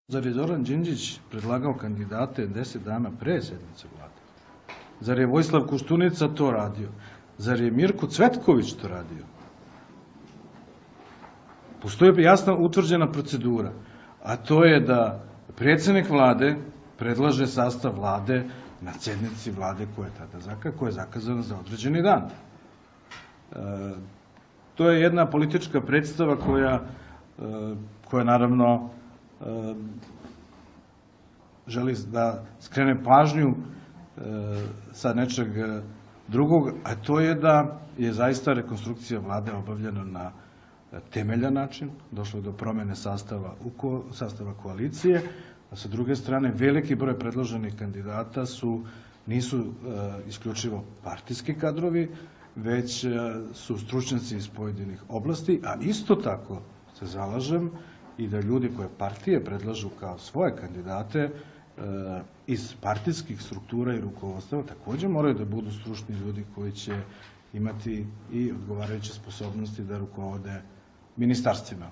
Zar je Zoran Đinđić predlagao kandidate 10 dana pre sednice vlade? Zar je Vojislav Koštunica to radio? Zar je Mirko Cvetković to radio? Postoji jasna utvrđena procedura, a to je da predsednik vlade predlaže sastav vlade na sednici vlade koja je zakazana za određeni dan. To je jedna politička predstava koja naravno želi da skrene pažnju sa nečeg drugog, a to je da je zaista rekonstrukcija vlade obavljena na temeljan način, došlo je do promene sastava koalicije, a sa druge strane veliki broj predloženih kandidata nisu isključivo partijski kadrovi, već su stručnjaci iz pojedinih oblasti, a isto tako se zalažem i da ljudi koje partije predlažu kao svoje kandidate iz partijskih struktura i rukovodstva takođe moraju da budu stručni ljudi koji će imati i odgovarajuće sposobnosti da rukovode ministarstvima.